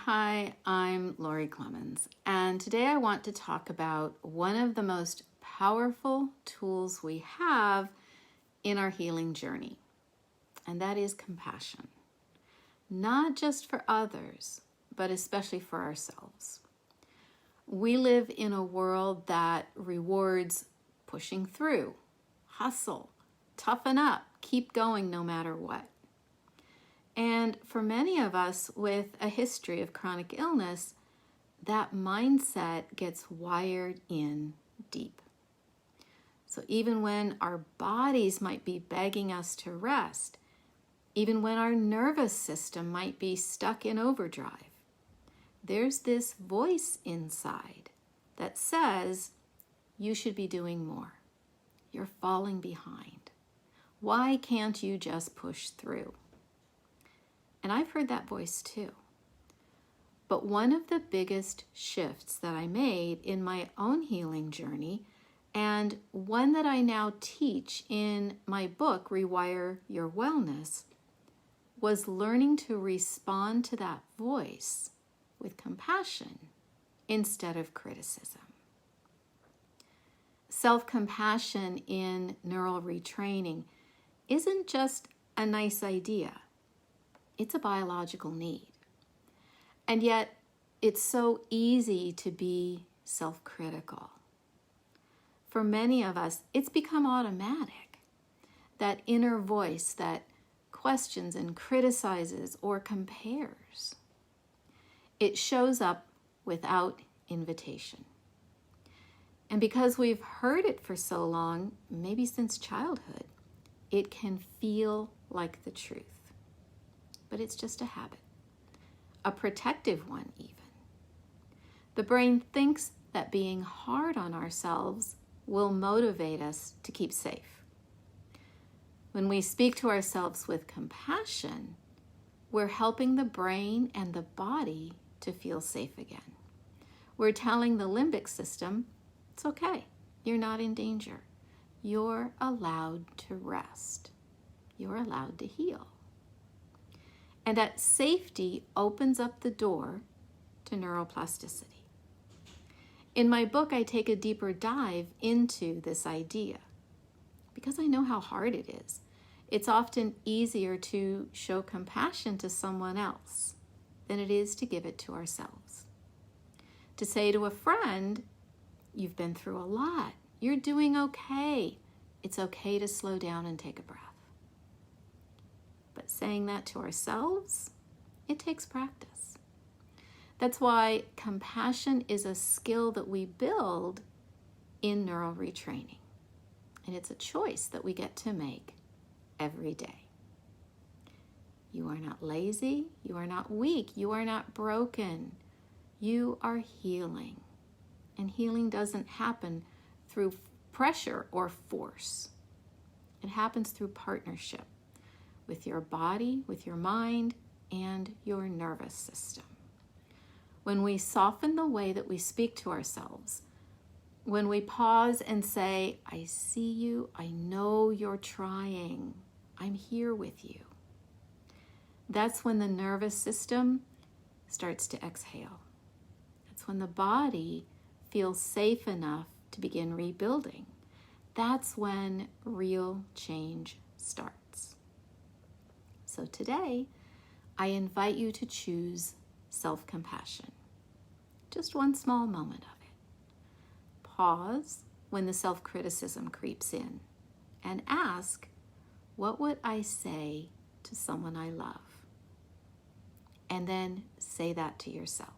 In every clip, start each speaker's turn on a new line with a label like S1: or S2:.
S1: Hi, I'm Lori Clemmons, and today I want to talk about one of the most powerful tools we have in our healing journey, and that is compassion. Not just for others, but especially for ourselves. We live in a world that rewards pushing through, hustle, toughen up, keep going no matter what. And for many of us with a history of chronic illness, that mindset gets wired in deep. So even when our bodies might be begging us to rest, even when our nervous system might be stuck in overdrive, there's this voice inside that says, you should be doing more. You're falling behind. Why can't you just push through? And I've heard that voice too. But one of the biggest shifts that I made in my own healing journey, and one that I now teach in my book, Rewire Your Wellness, was learning to respond to that voice with compassion instead of criticism. Self-compassion in neural retraining isn't just a nice idea. It's a biological need. And yet, it's so easy to be self-critical. For many of us, it's become automatic. That inner voice that questions and criticizes or compares. It shows up without invitation. And because we've heard it for so long, maybe since childhood, it can feel like the truth. But it's just a habit, a protective one even. The brain thinks that being hard on ourselves will motivate us to keep safe. When we speak to ourselves with compassion, we're helping the brain and the body to feel safe again. We're telling the limbic system, it's okay, you're not in danger. You're allowed to rest. You're allowed to heal. And that safety opens up the door to neuroplasticity. In my book, I take a deeper dive into this idea because I know how hard it is. It's often easier to show compassion to someone else than it is to give it to ourselves. To say to a friend, you've been through a lot. You're doing okay. It's okay to slow down and take a breath. But saying that to ourselves, it takes practice. That's why compassion is a skill that we build in neural retraining. And it's a choice that we get to make every day. You are not lazy. You are not weak. You are not broken. You are healing. And healing doesn't happen through pressure or force. It happens through partnership with your body, with your mind, and your nervous system. When we soften the way that we speak to ourselves, when we pause and say, I see you, I know you're trying, I'm here with you. That's when the nervous system starts to exhale. That's when the body feels safe enough to begin rebuilding. That's when real change starts. So today, I invite you to choose self-compassion. Just one small moment of it. Pause when the self-criticism creeps in and ask, what would I say to someone I love? And then say that to yourself.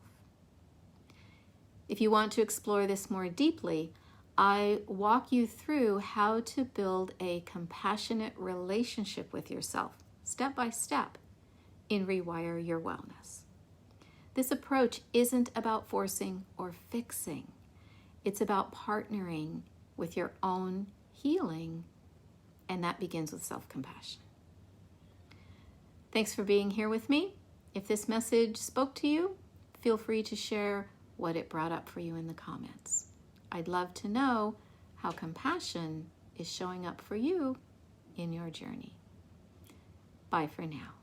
S1: If you want to explore this more deeply, I walk you through how to build a compassionate relationship with yourself, step by step, in Rewire Your Wellness. This approach isn't about forcing or fixing. It's about partnering with your own healing, and that begins with self-compassion. Thanks for being here with me. If this message spoke to you, feel free to share what it brought up for you in the comments. I'd love to know how compassion is showing up for you in your journey. Bye for now.